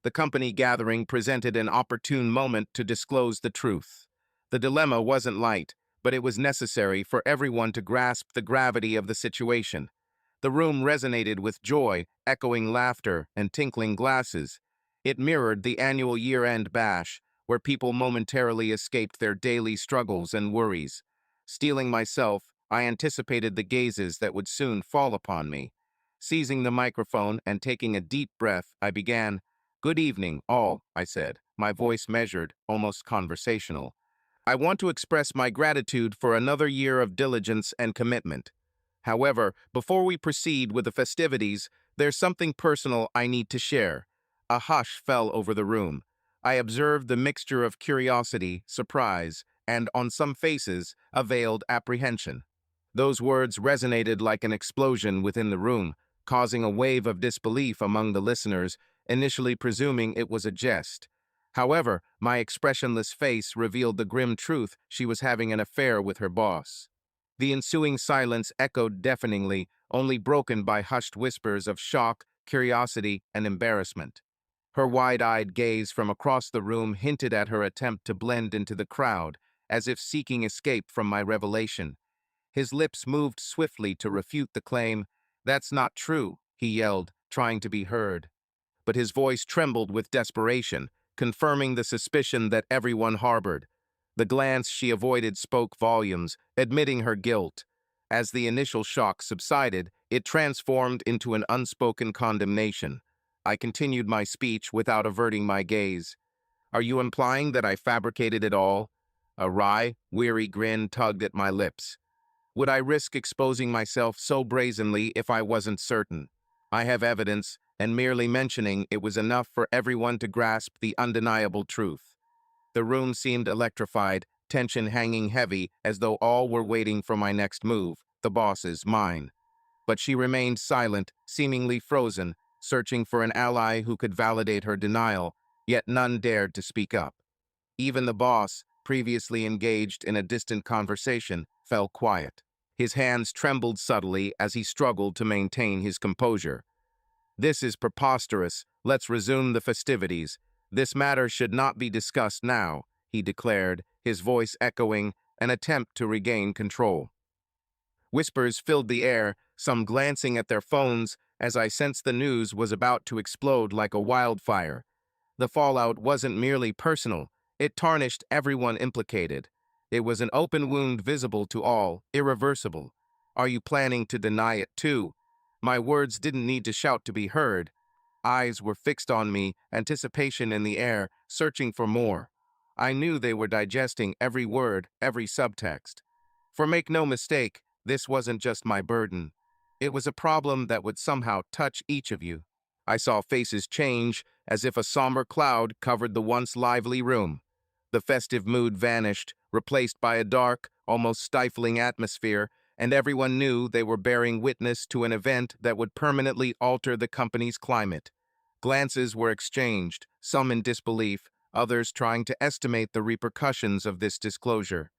The company gathering presented an opportune moment to disclose the truth. The dilemma wasn't light, but it was necessary for everyone to grasp the gravity of the situation. The room resonated with joy, echoing laughter and tinkling glasses. It mirrored the annual year-end bash, where people momentarily escaped their daily struggles and worries. Steeling myself, I anticipated the gazes that would soon fall upon me. Seizing the microphone and taking a deep breath, I began. "Good evening, all," I said, my voice measured, almost conversational. "I want to express my gratitude for another year of diligence and commitment. However, before we proceed with the festivities, there's something personal I need to share." A hush fell over the room. I observed the mixture of curiosity, surprise, and, on some faces, a veiled apprehension. Those words resonated like an explosion within the room, causing a wave of disbelief among the listeners, initially presuming it was a jest. However, my expressionless face revealed the grim truth: she was having an affair with her boss. The ensuing silence echoed deafeningly, only broken by hushed whispers of shock, curiosity, and embarrassment. Her wide-eyed gaze from across the room hinted at her attempt to blend into the crowd, as if seeking escape from my revelation. His lips moved swiftly to refute the claim. "That's not true," he yelled, trying to be heard. But his voice trembled with desperation, confirming the suspicion that everyone harbored. The glance she avoided spoke volumes, admitting her guilt. As the initial shock subsided, it transformed into an unspoken condemnation. I continued my speech without averting my gaze. "Are you implying that I fabricated it all?" A wry, weary grin tugged at my lips. "Would I risk exposing myself so brazenly if I wasn't certain? I have evidence, and merely mentioning it was enough for everyone to grasp the undeniable truth." The room seemed electrified, tension hanging heavy, as though all were waiting for my next move, the boss's, mine. But she remained silent, seemingly frozen, searching for an ally who could validate her denial, yet none dared to speak up. Even the boss, previously engaged in a distant conversation, fell quiet. His hands trembled subtly as he struggled to maintain his composure. "This is preposterous. Let's resume the festivities. This matter should not be discussed now," he declared, his voice echoing an attempt to regain control. Whispers filled the air, some glancing at their phones, as I sensed the news was about to explode like a wildfire. The fallout wasn't merely personal, it tarnished everyone implicated. It was an open wound visible to all, irreversible. "Are you planning to deny it too?" My words didn't need to shout to be heard. Eyes were fixed on me, anticipation in the air, searching for more. I knew they were digesting every word, every subtext. For make no mistake, this wasn't just my burden. It was a problem that would somehow touch each of you. I saw faces change, as if a somber cloud covered the once lively room. The festive mood vanished, replaced by a dark, almost stifling atmosphere, and everyone knew they were bearing witness to an event that would permanently alter the company's climate. Glances were exchanged, some in disbelief, others trying to estimate the repercussions of this disclosure.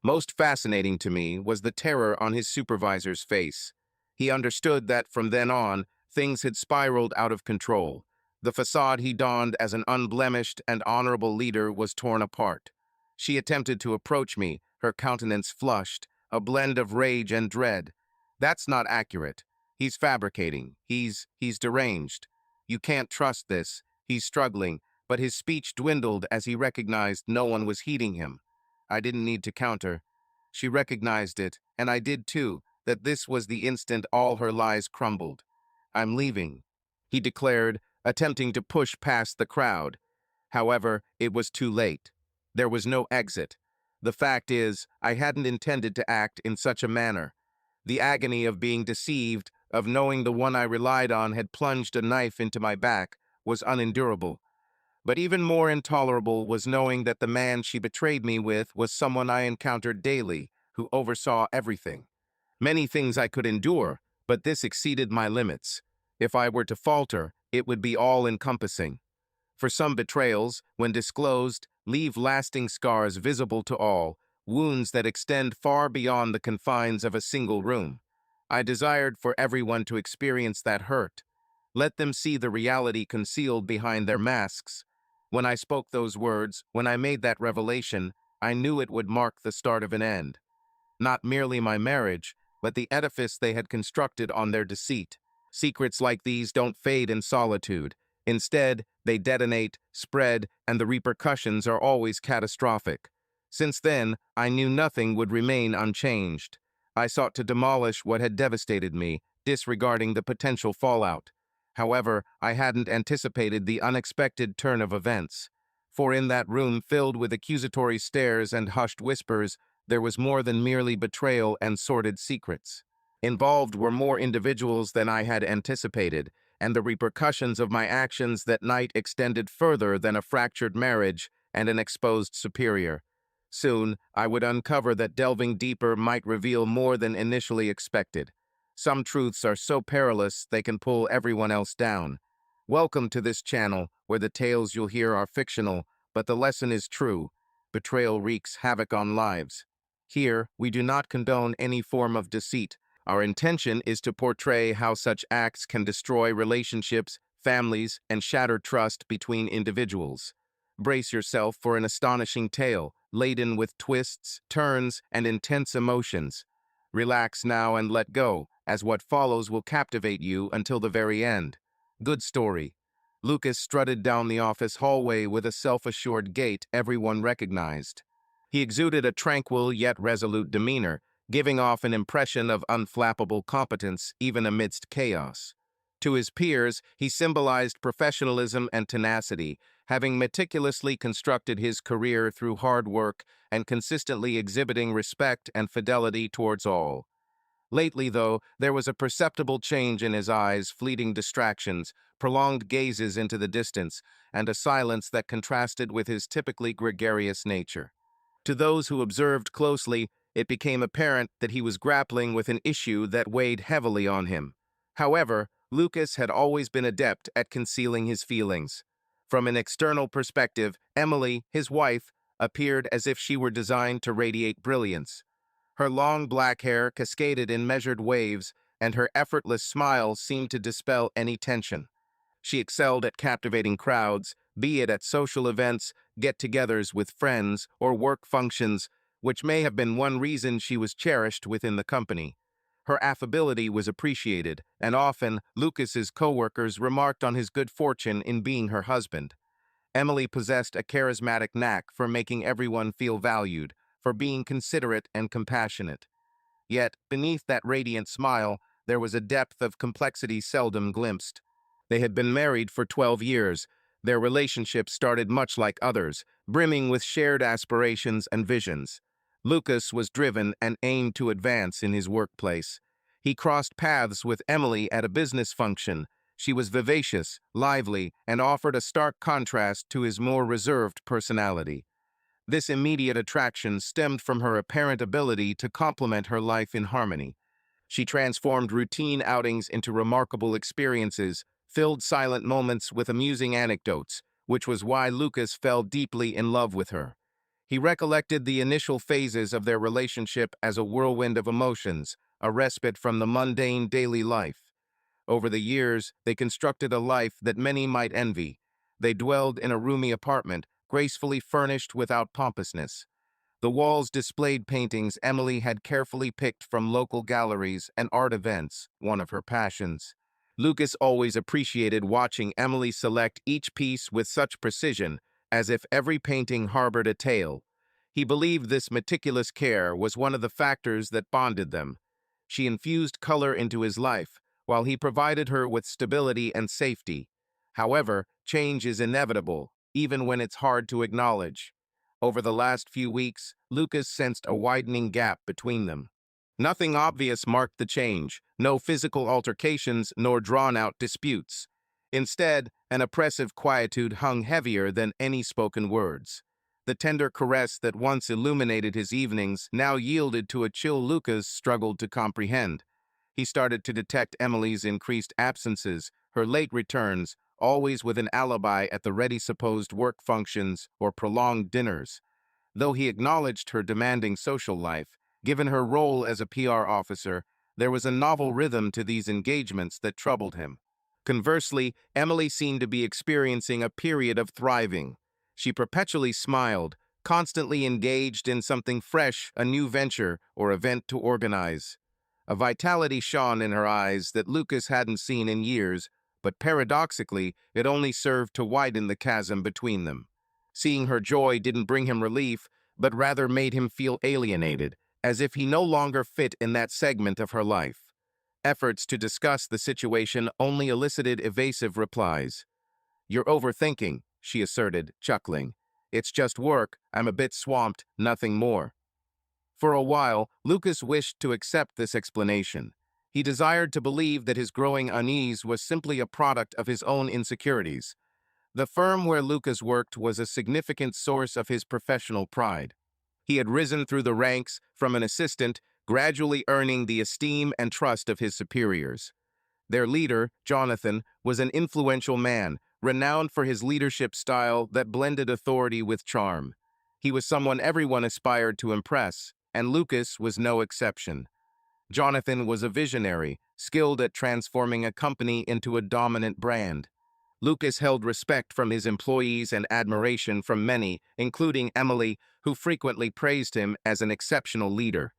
Most fascinating to me was the terror on his supervisor's face. He understood that from then on, things had spiraled out of control. The facade he donned as an unblemished and honorable leader was torn apart. She attempted to approach me, her countenance flushed, a blend of rage and dread. "That's not accurate. He's fabricating. He's deranged. You can't trust this." He's struggling, but his speech dwindled as he recognized no one was heeding him. I didn't need to counter. She recognized it, and I did too, that this was the instant all her lies crumbled. "I'm leaving," he declared, attempting to push past the crowd. However, it was too late. There was no exit. The fact is, I hadn't intended to act in such a manner. The agony of being deceived, of knowing the one I relied on had plunged a knife into my back, was unendurable. But even more intolerable was knowing that the man she betrayed me with was someone I encountered daily, who oversaw everything. Many things I could endure, but this exceeded my limits. If I were to falter, it would be all-encompassing. For some betrayals, when disclosed, leave lasting scars visible to all, wounds that extend far beyond the confines of a single room. I desired for everyone to experience that hurt. Let them see the reality concealed behind their masks. When I spoke those words, when I made that revelation, I knew it would mark the start of an end. Not merely my marriage, but the edifice they had constructed on their deceit. Secrets like these don't fade in solitude. Instead, they detonate, spread, and the repercussions are always catastrophic. Since then, I knew nothing would remain unchanged. I sought to demolish what had devastated me, disregarding the potential fallout. However, I hadn't anticipated the unexpected turn of events. For in that room filled with accusatory stares and hushed whispers, there was more than merely betrayal and sordid secrets. Involved were more individuals than I had anticipated, and the repercussions of my actions that night extended further than a fractured marriage and an exposed superior. Soon, I would uncover that delving deeper might reveal more than initially expected. Some truths are so perilous they can pull everyone else down. Welcome to this channel, where the tales you'll hear are fictional, but the lesson is true. Betrayal wreaks havoc on lives. Here, we do not condone any form of deceit. Our intention is to portray how such acts can destroy relationships, families, and shatter trust between individuals. Brace yourself for an astonishing tale, laden with twists, turns, and intense emotions. Relax now and let go, as what follows will captivate you until the very end. Good story. Lucas strutted down the office hallway with a self-assured gait everyone recognized. He exuded a tranquil yet resolute demeanor, giving off an impression of unflappable competence even amidst chaos. To his peers, he symbolized professionalism and tenacity, having meticulously constructed his career through hard work and consistently exhibiting respect and fidelity towards all. Lately, though, there was a perceptible change in his eyes, fleeting distractions, prolonged gazes into the distance, and a silence that contrasted with his typically gregarious nature. To those who observed closely, it became apparent that he was grappling with an issue that weighed heavily on him. However, Lucas had always been adept at concealing his feelings. From an external perspective, Emily, his wife, appeared as if she were designed to radiate brilliance. Her long black hair cascaded in measured waves, and her effortless smile seemed to dispel any tension. She excelled at captivating crowds, be it at social events, get-togethers with friends, or work functions, which may have been one reason she was cherished within the company. Her affability was appreciated, and often Lucas's co-workers remarked on his good fortune in being her husband. Emily possessed a charismatic knack for making everyone feel valued, for being considerate and compassionate. Yet, beneath that radiant smile, there was a depth of complexity seldom glimpsed. They had been married for 12 years. Their relationship started much like others, brimming with shared aspirations and visions. Lucas was driven and aimed to advance in his workplace. He crossed paths with Emily at a business function. She was vivacious, lively, and offered a stark contrast to his more reserved personality. This immediate attraction stemmed from her apparent ability to complement her life in harmony. She transformed routine outings into remarkable experiences, filled silent moments with amusing anecdotes, which was why Lucas fell deeply in love with her. He recollected the initial phases of their relationship as a whirlwind of emotions, a respite from the mundane daily life. Over the years, they constructed a life that many might envy. They dwelled in a roomy apartment, gracefully furnished without pompousness. The walls displayed paintings Emily had carefully picked from local galleries and art events, one of her passions. Lucas always appreciated watching Emily select each piece with such precision, as if every painting harbored a tale. He believed this meticulous care was one of the factors that bonded them. She infused color into his life, while he provided her with stability and safety. However, change is inevitable, even when it's hard to acknowledge. Over the last few weeks, Lucas sensed a widening gap between them. Nothing obvious marked the change, no physical altercations nor drawn-out disputes. Instead, an oppressive quietude hung heavier than any spoken words. The tender caress that once illuminated his evenings now yielded to a chill Lucas struggled to comprehend. He started to detect Emily's increased absences, her late returns, always with an alibi at the ready supposed work functions or prolonged dinners. Though he acknowledged her demanding social life, given her role as a PR officer, there was a novel rhythm to these engagements that troubled him. Conversely, Emily seemed to be experiencing a period of thriving. She perpetually smiled, constantly engaged in something fresh, a new venture or event to organize. A vitality shone in her eyes that Lucas hadn't seen in years, but paradoxically, it only served to widen the chasm between them. Seeing her joy didn't bring him relief, but rather made him feel alienated, as if he no longer fit in that segment of her life. Efforts to discuss the situation only elicited evasive replies. "You're overthinking," she asserted, chuckling. "It's just work. I'm a bit swamped, nothing more." For a while, Lucas wished to accept this explanation. He desired to believe that his growing unease was simply a product of his own insecurities. The firm where Lucas worked was a significant source of his professional pride. He had risen through the ranks from an assistant, gradually earning the esteem and trust of his superiors. Their leader, Jonathan, was an influential man, renowned for his leadership style that blended authority with charm. He was someone everyone aspired to impress, and Lucas was no exception. Jonathan was a visionary, skilled at transforming a company into a dominant brand. Lucas held respect from his employees and admiration from many, including Emily, who frequently praised him as an exceptional leader.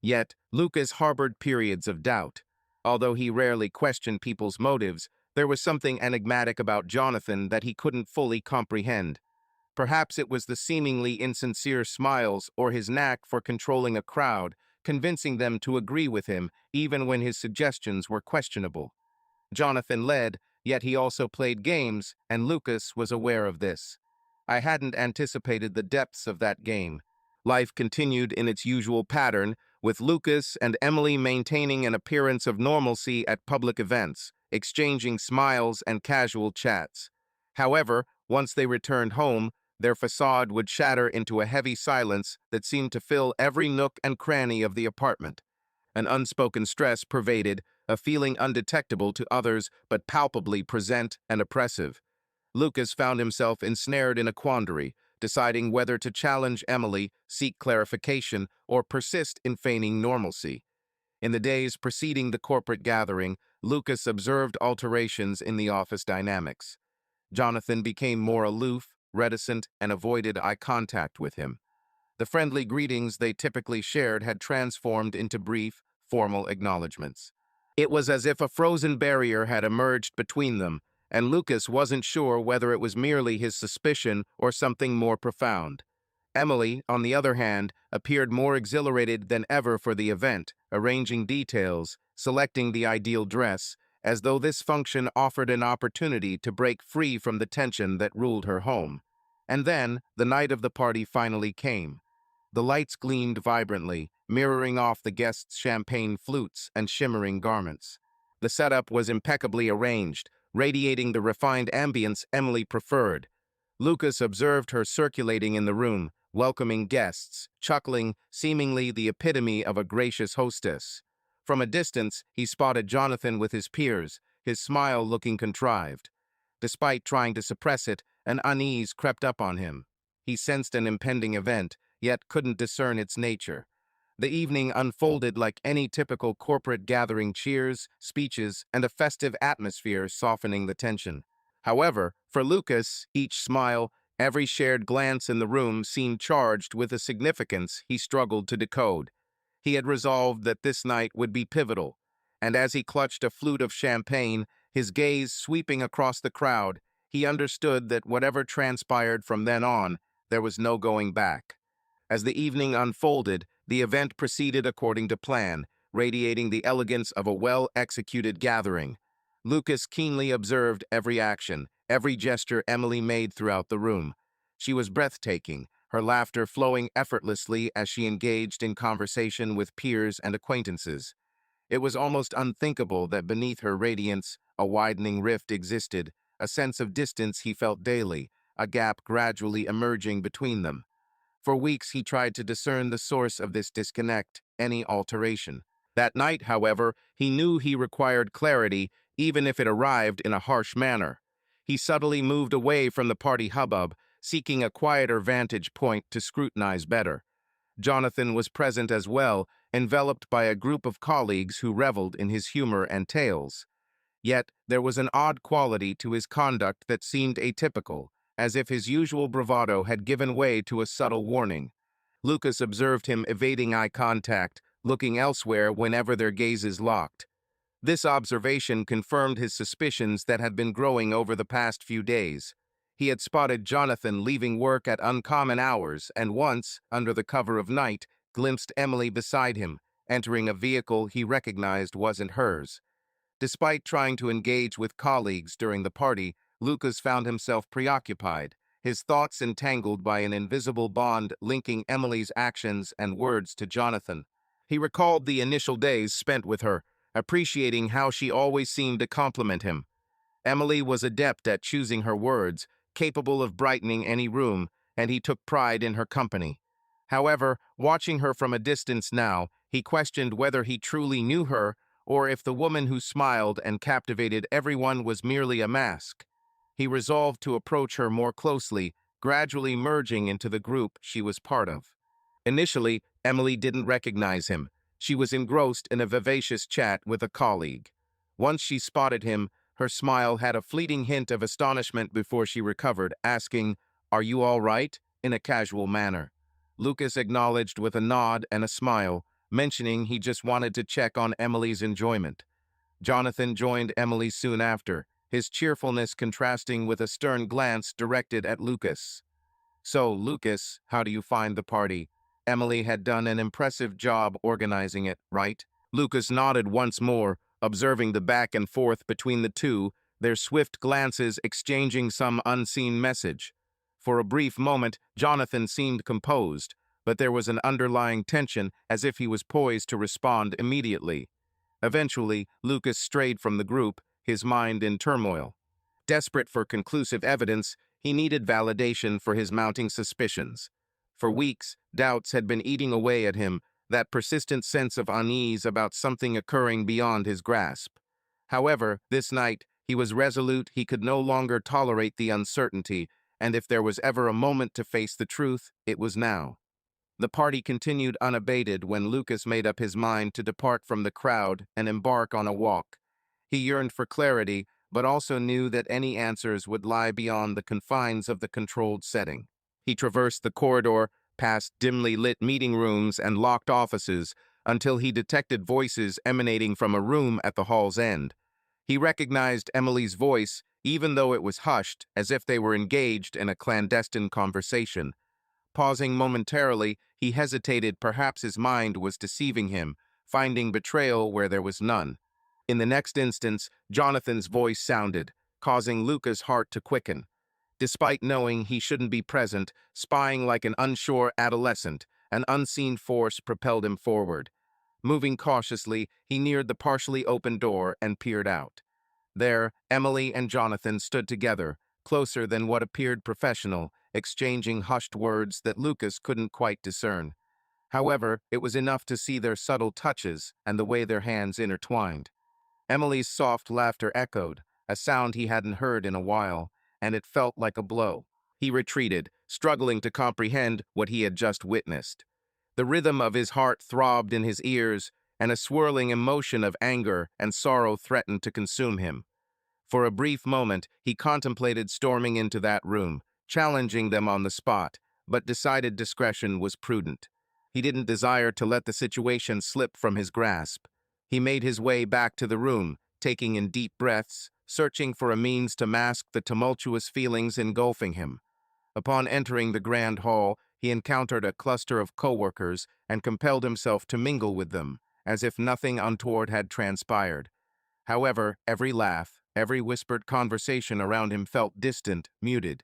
Yet, Lucas harbored periods of doubt. Although he rarely questioned people's motives, there was something enigmatic about Jonathan that he couldn't fully comprehend. Perhaps it was the seemingly insincere smiles or his knack for controlling a crowd, convincing them to agree with him even when his suggestions were questionable. Jonathan led, yet he also played games, and Lucas was aware of this. I hadn't anticipated the depths of that game. Life continued in its usual pattern, with Lucas and Emily maintaining an appearance of normalcy at public events, exchanging smiles and casual chats. However, once they returned home, their facade would shatter into a heavy silence that seemed to fill every nook and cranny of the apartment. An unspoken stress pervaded, a feeling undetectable to others but palpably present and oppressive. Lucas found himself ensnared in a quandary, deciding whether to challenge Emily, seek clarification, or persist in feigning normalcy. In the days preceding the corporate gathering, Lucas observed alterations in the office dynamics. Jonathan became more aloof, reticent, and avoided eye contact with him. The friendly greetings they typically shared had transformed into brief, formal acknowledgments. It was as if a frozen barrier had emerged between them, and Lucas wasn't sure whether it was merely his suspicion or something more profound. Emily, on the other hand, appeared more exhilarated than ever for the event, arranging details, selecting the ideal dress, as though this function offered an opportunity to break free from the tension that ruled her home. And then, the night of the party finally came. The lights gleamed vibrantly, mirroring off the guests' champagne flutes and shimmering garments. The setup was impeccably arranged, radiating the refined ambience Emily preferred. Lucas observed her circulating in the room, welcoming guests, chuckling, seemingly the epitome of a gracious hostess. From a distance, he spotted Jonathan with his peers, his smile looking contrived. Despite trying to suppress it, an unease crept up on him. He sensed an impending event, yet couldn't discern its nature. The evening unfolded like any typical corporate gathering, cheers, speeches, and a festive atmosphere softening the tension. However, for Lucas, each smile, every shared glance in the room seemed charged with a significance he struggled to decode. He had resolved that this night would be pivotal, and as he clutched a flute of champagne, his gaze sweeping across the crowd, he understood that whatever transpired from then on, there was no going back. As the evening unfolded, the event proceeded according to plan, radiating the elegance of a well-executed gathering. Lucas keenly observed every action, every gesture Emily made throughout the room. She was breathtaking, her laughter flowing effortlessly as she engaged in conversation with peers and acquaintances. It was almost unthinkable that beneath her radiance, a widening rift existed, a sense of distance he felt daily, a gap gradually emerging between them. For weeks he tried to discern the source of this disconnect, any alteration. That night, however, he knew he required clarity, even if it arrived in a harsh manner. He subtly moved away from the party hubbub, seeking a quieter vantage point to scrutinize better. Jonathan was present as well, enveloped by a group of colleagues who reveled in his humor and tales. Yet, there was an odd quality to his conduct that seemed atypical, as if his usual bravado had given way to a subtle warning. Lucas observed him evading eye contact, looking elsewhere whenever their gazes locked. This observation confirmed his suspicions that had been growing over the past few days. He had spotted Jonathan leaving work at uncommon hours and once, under the cover of night, glimpsed Emily beside him, entering a vehicle he recognized wasn't hers. Despite trying to engage with colleagues during the party, Lucas found himself preoccupied, his thoughts entangled by an invisible bond linking Emily's actions and words to Jonathan. He recalled the initial days spent with her, appreciating how she always seemed to compliment him. Emily was adept at choosing her words, capable of brightening any room, and he took pride in her company. However, watching her from a distance now, he questioned whether he truly knew her or if the woman who smiled and captivated everyone was merely a mask. He resolved to approach her more closely, gradually merging into the group she was part of. Initially, Emily didn't recognize him. She was engrossed in a vivacious chat with a colleague. Once she spotted him, her smile had a fleeting hint of astonishment before she recovered, asking, "Are you all right?" in a casual manner. Lucas acknowledged with a nod and a smile, mentioning he just wanted to check on Emily's enjoyment. Jonathan joined Emily soon after, his cheerfulness contrasting with a stern glance directed at Lucas. "So, Lucas, how do you find the party? Emily had done an impressive job organizing it, right?" Lucas nodded once more, observing the back and forth between the two, their swift glances exchanging some unseen message. For a brief moment, Jonathan seemed composed, but there was an underlying tension as if he was poised to respond immediately. Eventually, Lucas strayed from the group, his mind in turmoil. Desperate for conclusive evidence, he needed validation for his mounting suspicions. For weeks, doubts had been eating away at him, that persistent sense of unease about something occurring beyond his grasp. However, this night, he was resolute he could no longer tolerate the uncertainty, and if there was ever a moment to face the truth, it was now. The party continued unabated when Lucas made up his mind to depart from the crowd and embark on a walk. He yearned for clarity, but also knew that any answers would lie beyond the confines of the controlled setting. He traversed the corridor, past dimly lit meeting rooms and locked offices, until he detected voices emanating from a room at the hall's end. He recognized Emily's voice, even though it was hushed, as if they were engaged in a clandestine conversation. Pausing momentarily, he hesitated perhaps his mind was deceiving him, finding betrayal where there was none. In the next instance, Jonathan's voice sounded, causing Luca's heart to quicken. Despite knowing he shouldn't be present, spying like an unsure adolescent, an unseen force propelled him forward. Moving cautiously, he neared the partially open door and peered out. There, Emily and Jonathan stood together, closer than what appeared professional, exchanging hushed words that Lucas couldn't quite discern. However, it was enough to see their subtle touches and the way their hands intertwined. Emily's soft laughter echoed, a sound he hadn't heard in a while, and it felt like a blow. He retreated, struggling to comprehend what he had just witnessed. The rhythm of his heart throbbed in his ears, and a swirling emotion of anger and sorrow threatened to consume him. For a brief moment, he contemplated storming into that room, challenging them on the spot, but decided discretion was prudent. He didn't desire to let the situation slip from his grasp. He made his way back to the room, taking in deep breaths, searching for a means to mask the tumultuous feelings engulfing him. Upon entering the grand hall, he encountered a cluster of coworkers and compelled himself to mingle with them, as if nothing untoward had transpired. However, every laugh, every whispered conversation around him felt distant, muted.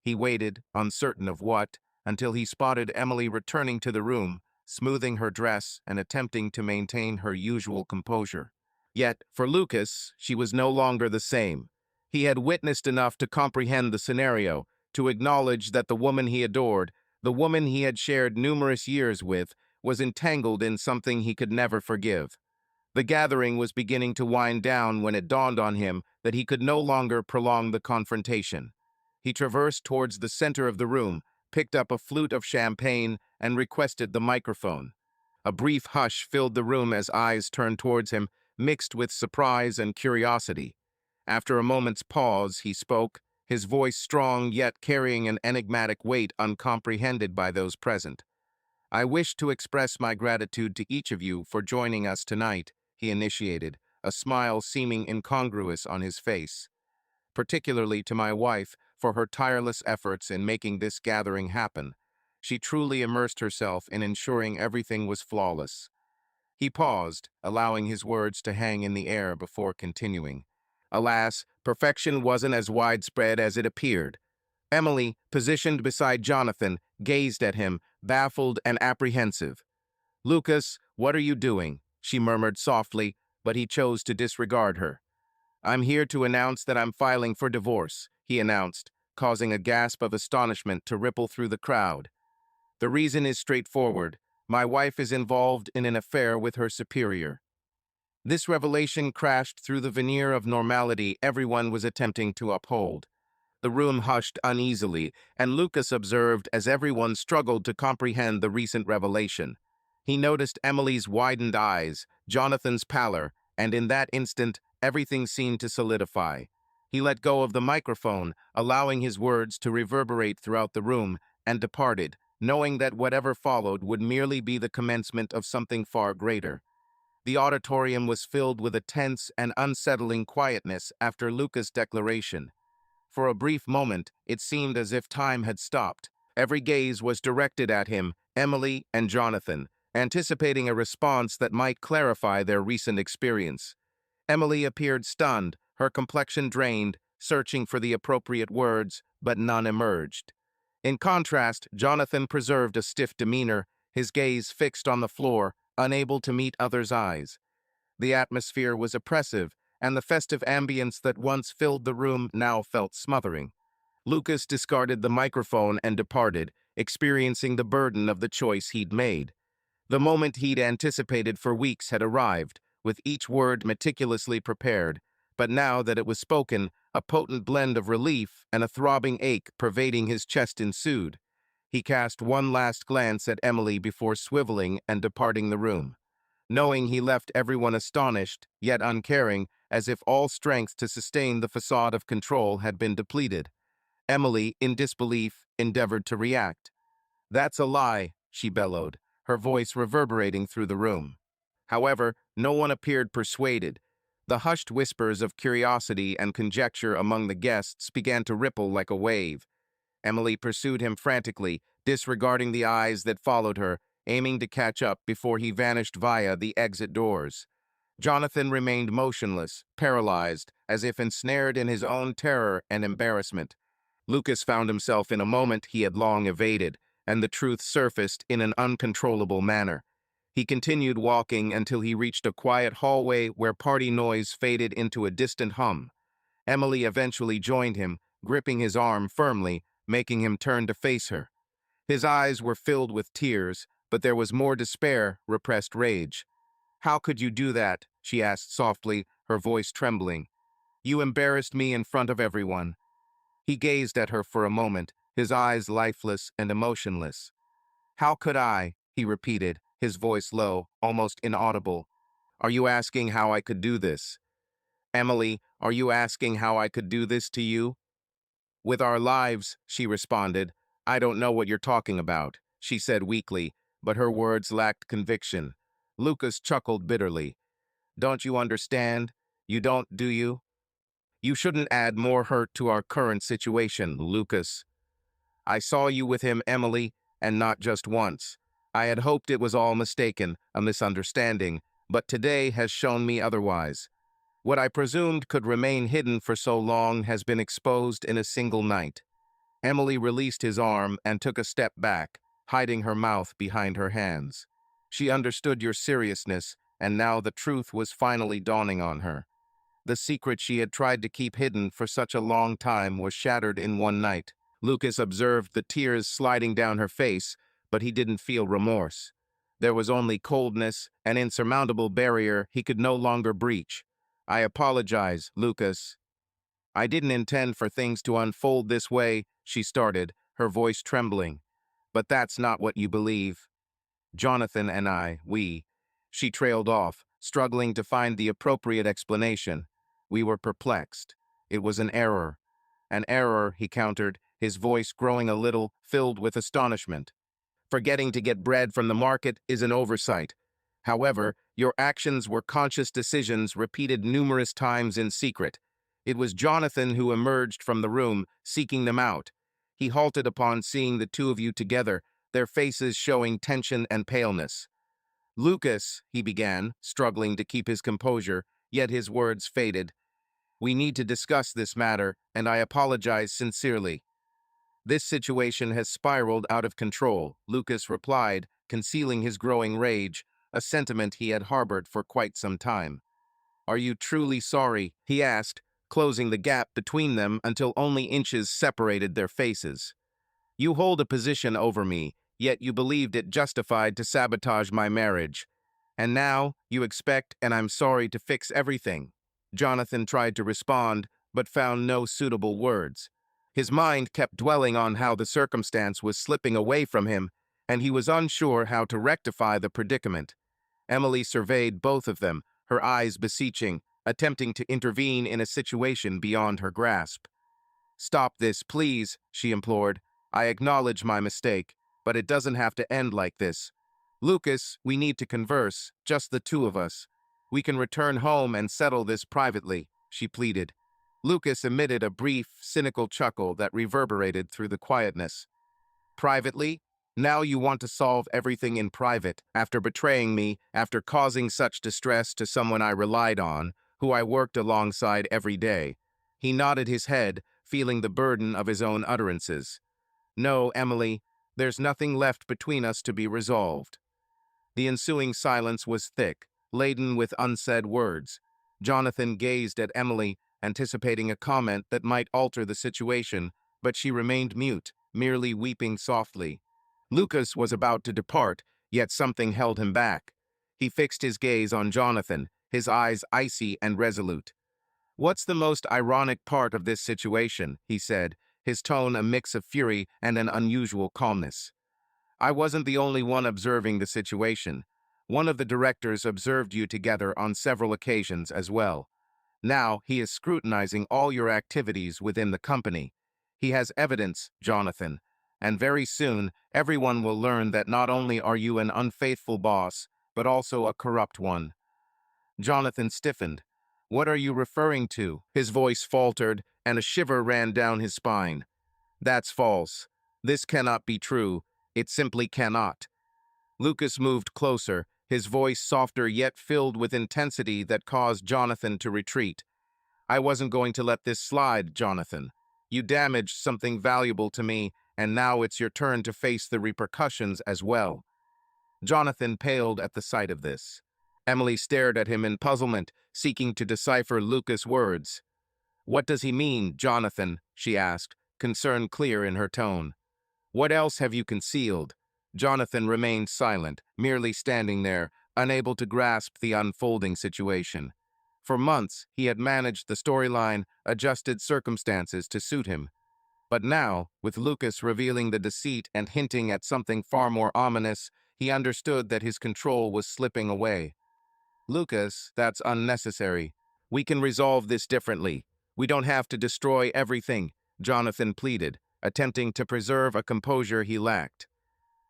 He waited, uncertain of what, until he spotted Emily returning to the room, smoothing her dress and attempting to maintain her usual composure. Yet, for Lucas, she was no longer the same. He had witnessed enough to comprehend the scenario, to acknowledge that the woman he adored, the woman he had shared numerous years with, was entangled in something he could never forgive. The gathering was beginning to wind down when it dawned on him that he could no longer prolong the confrontation. He traversed towards the center of the room, picked up a flute of champagne, and requested the microphone. A brief hush filled the room as eyes turned towards him, mixed with surprise and curiosity. After a moment's pause, he spoke, his voice strong yet carrying an enigmatic weight uncomprehended by those present. "I wish to express my gratitude to each of you for joining us tonight," he initiated, a smile seeming incongruous on his face. "Particularly to my wife for her tireless efforts in making this gathering happen. She truly immersed herself in ensuring everything was flawless." He paused, allowing his words to hang in the air before continuing. Alas, perfection wasn't as widespread as it appeared. Emily, positioned beside Jonathan, gazed at him, baffled and apprehensive. "Lucas, what are you doing?" she murmured softly, but he chose to disregard her. "I'm here to announce that I'm filing for divorce," he announced, causing a gasp of astonishment to ripple through the crowd. "The reason is straightforward. My wife is involved in an affair with her superior." This revelation crashed through the veneer of normality everyone was attempting to uphold. The room hushed uneasily, and Lucas observed as everyone struggled to comprehend the recent revelation. He noticed Emily's widened eyes, Jonathan's pallor, and in that instant, everything seemed to solidify. He let go of the microphone, allowing his words to reverberate throughout the room, and departed, knowing that whatever followed would merely be the commencement of something far greater. The auditorium was filled with a tense and unsettling quietness after Lucas' declaration. For a brief moment, it seemed as if time had stopped. Every gaze was directed at him, Emily, and Jonathan, anticipating a response that might clarify their recent experience. Emily appeared stunned, her complexion drained, searching for the appropriate words, but none emerged. In contrast, Jonathan preserved a stiff demeanor, his gaze fixed on the floor, unable to meet others' eyes. The atmosphere was oppressive, and the festive ambience that once filled the room now felt smothering. Lucas discarded the microphone and departed, experiencing the burden of the choice he'd made. The moment he'd anticipated for weeks had arrived, with each word meticulously prepared, but now that it was spoken, a potent blend of relief and a throbbing ache pervading his chest ensued. He cast one last glance at Emily before swiveling and departing the room, knowing he left everyone astonished, yet uncaring, as if all strength to sustain the facade of control had been depleted. Emily, in disbelief, endeavored to react. "That's a lie," she bellowed, her voice reverberating through the room. However, no one appeared persuaded. The hushed whispers of curiosity and conjecture among the guests began to ripple like a wave. Emily pursued him frantically, disregarding the eyes that followed her, aiming to catch up before he vanished via the exit doors. Jonathan remained motionless, paralyzed, as if ensnared in his own terror and embarrassment. Lucas found himself in a moment he had long evaded, and the truth surfaced in an uncontrollable manner. He continued walking until he reached a quiet hallway where party noise faded into a distant hum. Emily eventually joined him, gripping his arm firmly, making him turn to face her. His eyes were filled with tears, but there was more despair, repressed rage. "How could you do that?" she asked softly, her voice trembling. "You embarrassed me in front of everyone." He gazed at her for a moment, his eyes lifeless and emotionless. "How could I?" he repeated, his voice low, almost inaudible. "Are you asking how I could do this? Emily, are you asking how I could do this to you?" "With our lives," she responded. "I don't know what you're talking about," she said weakly, but her words lacked conviction. Lucas chuckled bitterly. "Don't you understand? You don't, do you? You shouldn't add more hurt to our current situation, Lucas. I saw you with him, Emily, and not just once. I had hoped it was all mistaken, a misunderstanding, but today has shown me otherwise. What I presumed could remain hidden for so long has been exposed in a single night." Emily released his arm and took a step back, hiding her mouth behind her hands. She understood your seriousness, and now the truth was finally dawning on her. The secret she had tried to keep hidden for such a long time was shattered in one night. Lucas observed the tears sliding down her face, but he didn't feel remorse. There was only coldness, an insurmountable barrier he could no longer breach. "I apologize, Lucas. I didn't intend for things to unfold this way," she started, her voice trembling. "But that's not what you believe. Jonathan and I, we..." She trailed off, struggling to find the appropriate explanation. We were perplexed. It was an error. An error, he countered, his voice growing a little, filled with astonishment. Forgetting to get bread from the market is an oversight. However, your actions were conscious decisions repeated numerous times in secret. It was Jonathan who emerged from the room, seeking them out. He halted upon seeing the two of you together, their faces showing tension and paleness. "Lucas," he began, struggling to keep his composure, yet his words faded. "We need to discuss this matter, and I apologize sincerely." "This situation has spiraled out of control," Lucas replied, concealing his growing rage, a sentiment he had harbored for quite some time. "Are you truly sorry?" he asked, closing the gap between them until only inches separated their faces. "You hold a position over me, yet you believed it justified to sabotage my marriage. And now you expect and I'm sorry to fix everything." Jonathan tried to respond, but found no suitable words. His mind kept dwelling on how the circumstance was slipping away from him, and he was unsure how to rectify the predicament. Emily surveyed both of them, her eyes beseeching, attempting to intervene in a situation beyond her grasp. "Stop this, please," she implored. "I acknowledge my mistake, but it doesn't have to end like this. Lucas, we need to converse, just the two of us. We can return home and settle this privately," she pleaded. Lucas emitted a brief, cynical chuckle that reverberated through the quietness. "Privately? Now you want to solve everything in private, after betraying me, after causing such distress to someone I relied on, who I worked alongside every day." He nodded his head, feeling the burden of his own utterances. "No, Emily, there's nothing left between us to be resolved." The ensuing silence was thick, laden with unsaid words. Jonathan gazed at Emily, anticipating a comment that might alter the situation, but she remained mute, merely weeping softly. Lucas was about to depart, yet something held him back. He fixed his gaze on Jonathan, his eyes icy and resolute. "What's the most ironic part of this situation?" he said, his tone a mix of fury and an unusual calmness. "I wasn't the only one observing the situation. One of the directors observed you together on several occasions as well. Now he is scrutinizing all your activities within the company. He has evidence, Jonathan, and very soon everyone will learn that not only are you an unfaithful boss, but also a corrupt one." Jonathan stiffened. "What are you referring to?" His voice faltered, and a shiver ran down his spine. "That's false. This cannot be true. It simply cannot." Lucas moved closer, his voice softer yet filled with intensity that caused Jonathan to retreat. "I wasn't going to let this slide, Jonathan. You damaged something valuable to me, and now it's your turn to face the repercussions as well." Jonathan paled at the sight of this. Emily stared at him in puzzlement, seeking to decipher Lucas' words. "What does he mean, Jonathan?" she asked, concern clear in her tone. "What else have you concealed?" Jonathan remained silent, merely standing there, unable to grasp the unfolding situation. For months, he had managed the storyline, adjusted circumstances to suit him. But now, with Lucas revealing the deceit and hinting at something far more ominous, he understood that his control was slipping away. "Lucas, that's unnecessary. We can resolve this differently. We don't have to destroy everything," Jonathan pleaded, attempting to preserve a composure he lacked.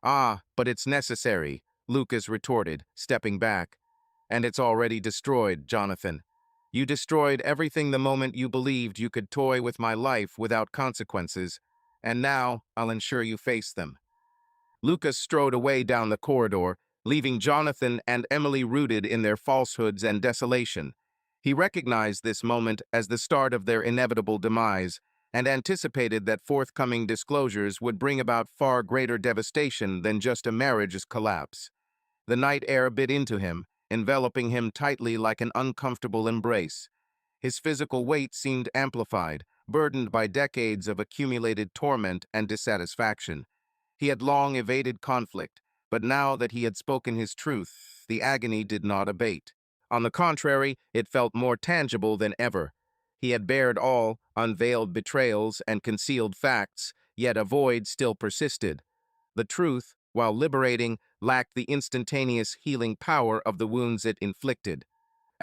"Ah, but it's necessary," Lucas retorted, stepping back. "And it's already destroyed, Jonathan. You destroyed everything the moment you believed you could toy with my life without consequences, and now I'll ensure you face them." Lucas strode away down the corridor, leaving Jonathan and Emily rooted in their falsehoods and desolation. He recognized this moment as the start of their inevitable demise, and anticipated that forthcoming disclosures would bring about far greater devastation than just a marriage's collapse. The night air bit into him, enveloping him tightly like an uncomfortable embrace. His physical weight seemed amplified, burdened by decades of accumulated torment and dissatisfaction. He had long evaded conflict, but now that he had spoken his truth, the agony did not abate. On the contrary, it felt more tangible than ever. He had bared all, unveiled betrayals and concealed facts, yet a void still persisted. The truth, while liberating, lacked the instantaneous healing power of the wounds it inflicted.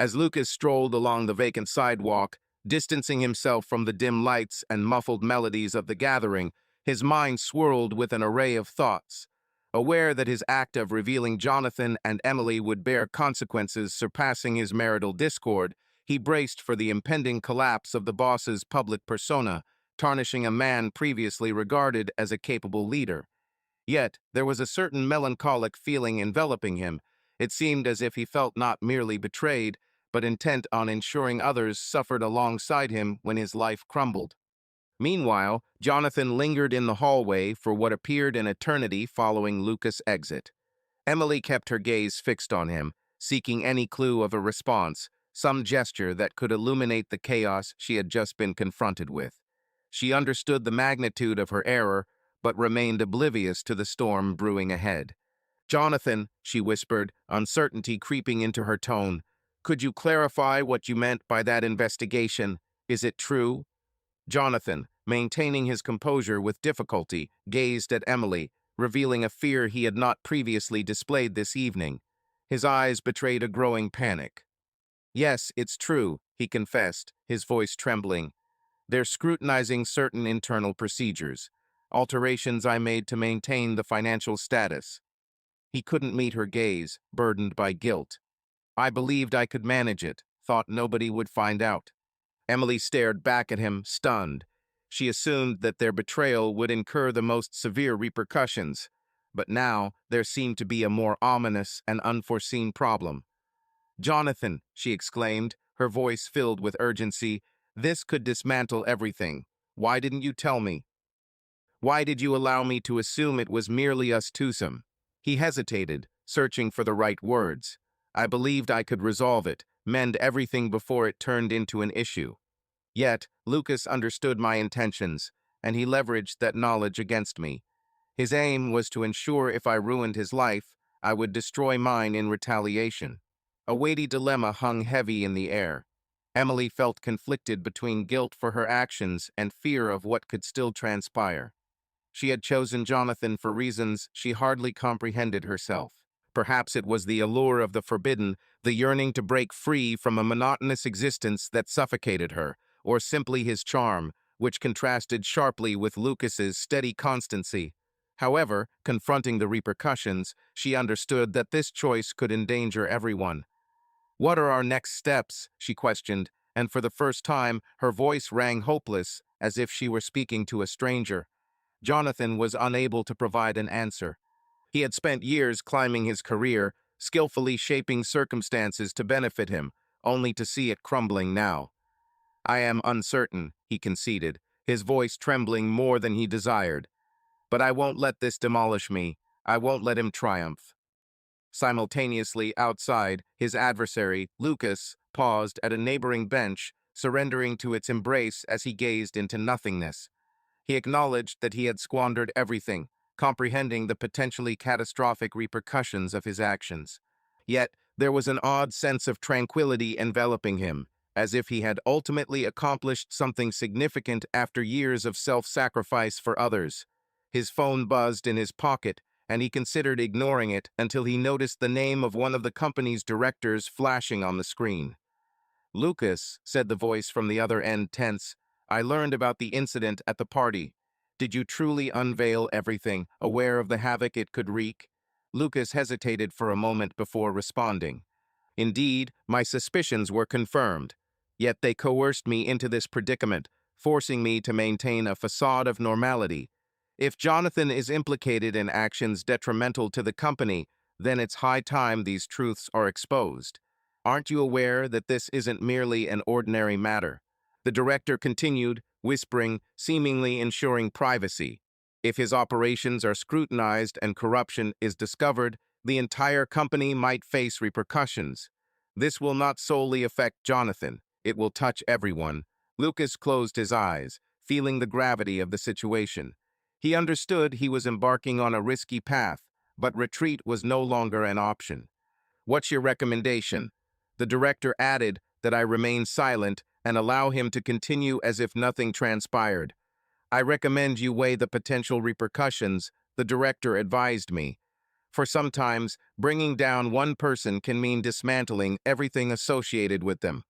As Lucas strolled along the vacant sidewalk, distancing himself from the dim lights and muffled melodies of the gathering, his mind swirled with an array of thoughts. Aware that his act of revealing Jonathan and Emily would bear consequences surpassing his marital discord, he braced for the impending collapse of the boss's public persona, tarnishing a man previously regarded as a capable leader. Yet, there was a certain melancholic feeling enveloping him. It seemed as if he felt not merely betrayed, but intent on ensuring others suffered alongside him when his life crumbled. Meanwhile, Jonathan lingered in the hallway for what appeared an eternity following Lucas' exit. Emily kept her gaze fixed on him, seeking any clue of a response, some gesture that could illuminate the chaos she had just been confronted with. She understood the magnitude of her error, but remained oblivious to the storm brewing ahead. "Jonathan," she whispered, uncertainty creeping into her tone, "could you clarify what you meant by that investigation? Is it true?" Jonathan, maintaining his composure with difficulty, gazed at Emily, revealing a fear he had not previously displayed this evening. His eyes betrayed a growing panic. "Yes, it's true," he confessed, his voice trembling. "They're scrutinizing certain internal procedures, alterations I made to maintain the financial status." He couldn't meet her gaze, burdened by guilt. "I believed I could manage it, thought nobody would find out." Emily stared back at him, stunned. She assumed that their betrayal would incur the most severe repercussions, but now there seemed to be a more ominous and unforeseen problem. "Jonathan," she exclaimed, her voice filled with urgency, "this could dismantle everything. Why didn't you tell me? Why did you allow me to assume it was merely us twosome?" He hesitated, searching for the right words. "I believed I could resolve it, mend everything before it turned into an issue. Yet, Lucas understood my intentions, and he leveraged that knowledge against me. His aim was to ensure if I ruined his life, I would destroy mine in retaliation." A weighty dilemma hung heavy in the air. Emily felt conflicted between guilt for her actions and fear of what could still transpire. She had chosen Jonathan for reasons she hardly comprehended herself. Perhaps it was the allure of the forbidden, the yearning to break free from a monotonous existence that suffocated her, or simply his charm, which contrasted sharply with Lucas's steady constancy. However, confronting the repercussions, she understood that this choice could endanger everyone. "What are our next steps?" she questioned, and for the first time, her voice rang hopeless, as if she were speaking to a stranger. Jonathan was unable to provide an answer. He had spent years climbing his career, skillfully shaping circumstances to benefit him, only to see it crumbling now. "I am uncertain," he conceded, his voice trembling more than he desired. "But I won't let this demolish me. I won't let him triumph." Simultaneously, outside, his adversary, Lucas, paused at a neighboring bench, surrendering to its embrace as he gazed into nothingness. He acknowledged that he had squandered everything, comprehending the potentially catastrophic repercussions of his actions. Yet, there was an odd sense of tranquility enveloping him, as if he had ultimately accomplished something significant after years of self-sacrifice for others. His phone buzzed in his pocket, and he considered ignoring it until he noticed the name of one of the company's directors flashing on the screen. "Lucas," said the voice from the other end, tense, "I learned about the incident at the party. Did you truly unveil everything, aware of the havoc it could wreak?" Lucas hesitated for a moment before responding. "Indeed, my suspicions were confirmed. Yet they coerced me into this predicament, forcing me to maintain a facade of normality. If Jonathan is implicated in actions detrimental to the company, then it's high time these truths are exposed. Aren't you aware that this isn't merely an ordinary matter?" The director continued, whispering, seemingly ensuring privacy. "If his operations are scrutinized and corruption is discovered, the entire company might face repercussions. This will not solely affect Jonathan. It will touch everyone." Lucas closed his eyes, feeling the gravity of the situation. He understood he was embarking on a risky path, but retreat was no longer an option. "What's your recommendation?" The director added that I remain silent and allow him to continue as if nothing transpired. "I recommend you weigh the potential repercussions," the director advised me. For sometimes, bringing down one person can mean dismantling everything associated with them.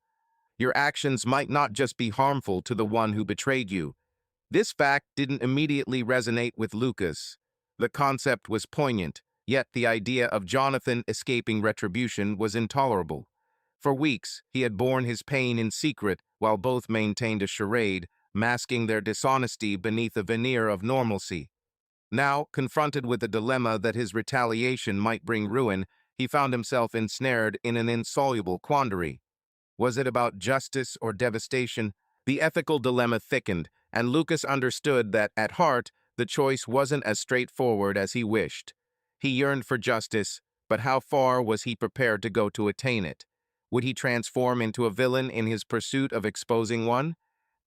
Your actions might not just be harmful to the one who betrayed you. This fact didn't immediately resonate with Lucas. The concept was poignant, yet the idea of Jonathan escaping retribution was intolerable. For weeks, he had borne his pain in secret while both maintained a charade, masking their dishonesty beneath a veneer of normalcy. Now, confronted with the dilemma that his retaliation might bring ruin, he found himself ensnared in an insoluble quandary. Was it about justice or devastation? The ethical dilemma thickened, and Lucas understood that, at heart, the choice wasn't as straightforward as he wished. He yearned for justice, but how far was he prepared to go to attain it? Would he transform into a villain in his pursuit of exposing one?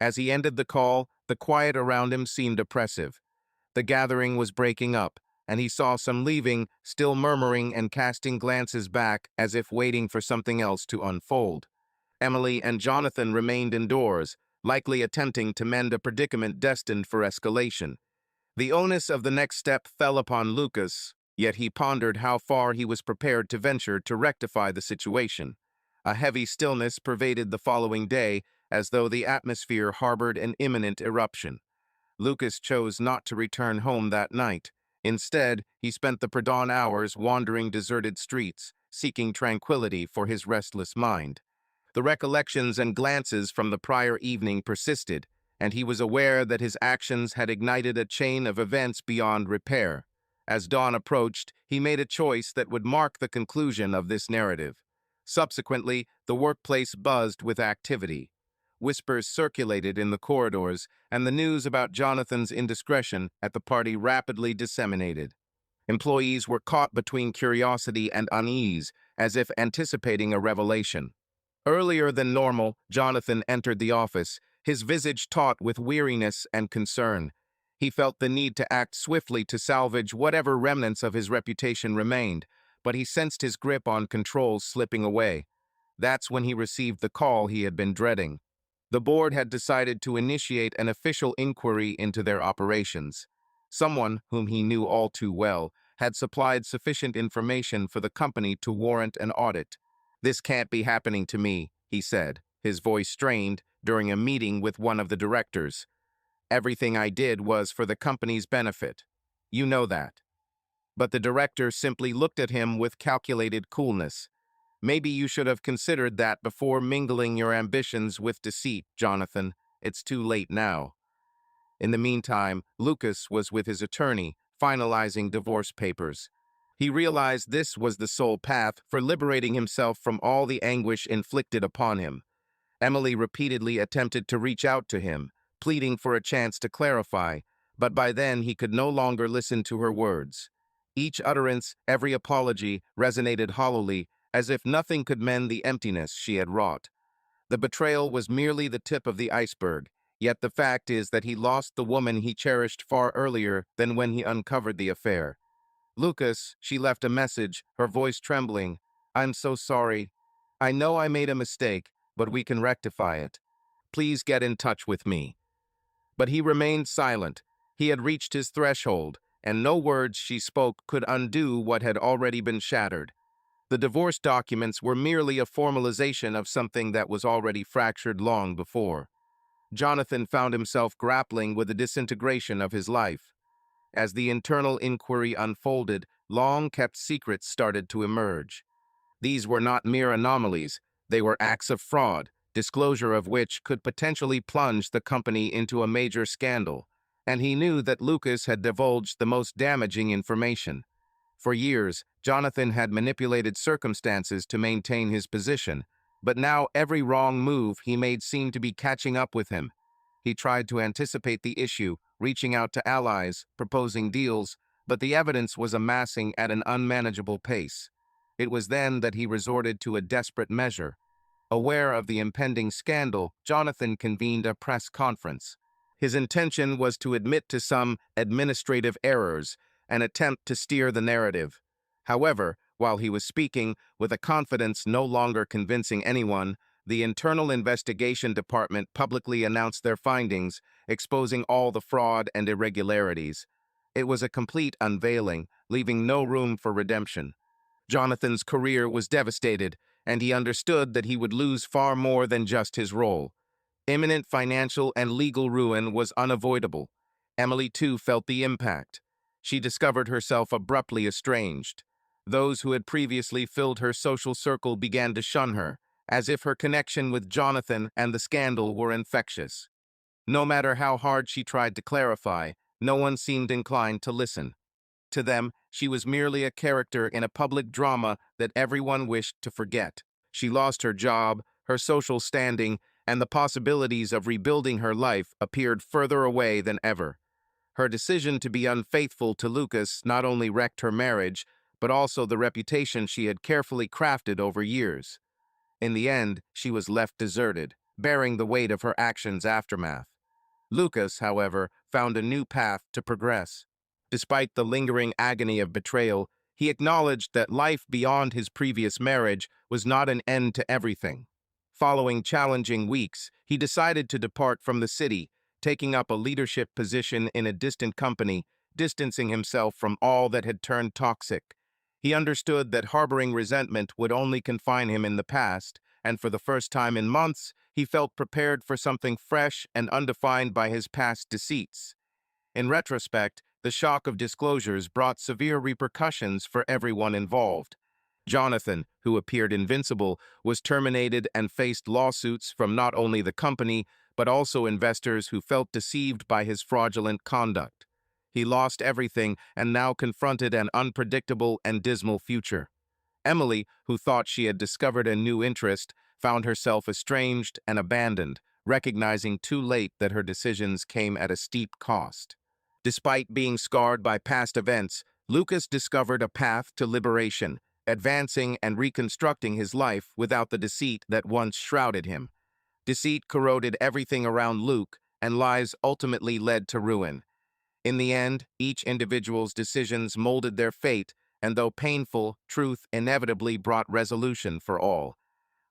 As he ended the call, the quiet around him seemed oppressive. The gathering was breaking up, and he saw some leaving, still murmuring and casting glances back as if waiting for something else to unfold. Emily and Jonathan remained indoors, likely attempting to mend a predicament destined for escalation. The onus of the next step fell upon Lucas, yet he pondered how far he was prepared to venture to rectify the situation. A heavy stillness pervaded the following day, as though the atmosphere harbored an imminent eruption. Lucas chose not to return home that night. Instead, he spent the pre-dawn hours wandering deserted streets, seeking tranquility for his restless mind. The recollections and glances from the prior evening persisted, and he was aware that his actions had ignited a chain of events beyond repair. As dawn approached, he made a choice that would mark the conclusion of this narrative. Subsequently, the workplace buzzed with activity. Whispers circulated in the corridors, and the news about Jonathan's indiscretion at the party rapidly disseminated. Employees were caught between curiosity and unease, as if anticipating a revelation. Earlier than normal, Jonathan entered the office, his visage taut with weariness and concern. He felt the need to act swiftly to salvage whatever remnants of his reputation remained, but he sensed his grip on control slipping away. That's when he received the call he had been dreading. The board had decided to initiate an official inquiry into their operations. Someone, whom he knew all too well, had supplied sufficient information for the company to warrant an audit. "This can't be happening to me," he said, his voice strained during a meeting with one of the directors. "Everything I did was for the company's benefit. You know that." But the director simply looked at him with calculated coolness. "Maybe you should have considered that before mingling your ambitions with deceit, Jonathan. It's too late now." In the meantime, Lucas was with his attorney, finalizing divorce papers. He realized this was the sole path for liberating himself from all the anguish inflicted upon him. Emily repeatedly attempted to reach out to him, pleading for a chance to clarify, but by then he could no longer listen to her words. Each utterance, every apology, resonated hollowly, as if nothing could mend the emptiness she had wrought. The betrayal was merely the tip of the iceberg, yet the fact is that he lost the woman he cherished far earlier than when he uncovered the affair. "Lucas," she left a message, her voice trembling. "I'm so sorry. I know I made a mistake, but we can rectify it. Please get in touch with me." But he remained silent. He had reached his threshold, and no words she spoke could undo what had already been shattered. The divorce documents were merely a formalization of something that was already fractured long before. Jonathan found himself grappling with the disintegration of his life. As the internal inquiry unfolded, long-kept secrets started to emerge. These were not mere anomalies, they were acts of fraud, disclosure of which could potentially plunge the company into a major scandal, and he knew that Lucas had divulged the most damaging information. For years, Jonathan had manipulated circumstances to maintain his position, but now every wrong move he made seemed to be catching up with him. He tried to anticipate the issue, reaching out to allies, proposing deals, but the evidence was amassing at an unmanageable pace. It was then that he resorted to a desperate measure. Aware of the impending scandal, Jonathan convened a press conference. His intention was to admit to some administrative errors, an attempt to steer the narrative. However, while he was speaking, with a confidence no longer convincing anyone, the Internal Investigation Department publicly announced their findings, exposing all the fraud and irregularities. It was a complete unveiling, leaving no room for redemption. Jonathan's career was devastated, and he understood that he would lose far more than just his role. Imminent financial and legal ruin was unavoidable. Emily, too, felt the impact. She discovered herself abruptly estranged. Those who had previously filled her social circle began to shun her, as if her connection with Jonathan and the scandal were infectious. No matter how hard she tried to clarify, no one seemed inclined to listen. To them, she was merely a character in a public drama that everyone wished to forget. She lost her job, her social standing, and the possibilities of rebuilding her life appeared further away than ever. Her decision to be unfaithful to Lucas not only wrecked her marriage, but also the reputation she had carefully crafted over years. In the end, she was left deserted, bearing the weight of her actions' aftermath. Lucas, however, found a new path to progress. Despite the lingering agony of betrayal, he acknowledged that life beyond his previous marriage was not an end to everything. Following challenging weeks, he decided to depart from the city, taking up a leadership position in a distant company, distancing himself from all that had turned toxic. He understood that harboring resentment would only confine him in the past, and for the first time in months, he felt prepared for something fresh and undefined by his past deceits. In retrospect, the shock of disclosures brought severe repercussions for everyone involved. Jonathan, who appeared invincible, was terminated and faced lawsuits from not only the company, but also investors who felt deceived by his fraudulent conduct. He lost everything and now confronted an unpredictable and dismal future. Emily, who thought she had discovered a new interest, found herself estranged and abandoned, recognizing too late that her decisions came at a steep cost. Despite being scarred by past events, Lucas discovered a path to liberation, advancing and reconstructing his life without the deceit that once shrouded him. Deceit corroded everything around Luke, and lies ultimately led to ruin. In the end, each individual's decisions molded their fate, and though painful, truth inevitably brought resolution for all.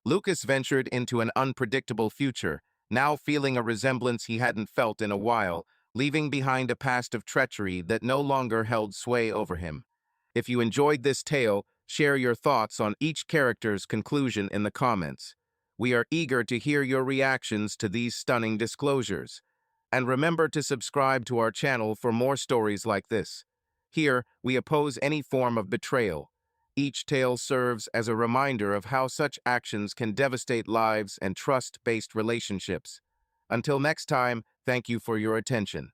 Lucas ventured into an unpredictable future, now feeling a resemblance he hadn't felt in a while, leaving behind a past of treachery that no longer held sway over him. If you enjoyed this tale, share your thoughts on each character's conclusion in the comments. We are eager to hear your reactions to these stunning disclosures. And remember to subscribe to our channel for more stories like this. Here, we oppose any form of betrayal. Each tale serves as a reminder of how such actions can devastate lives and trust-based relationships. Until next time, thank you for your attention.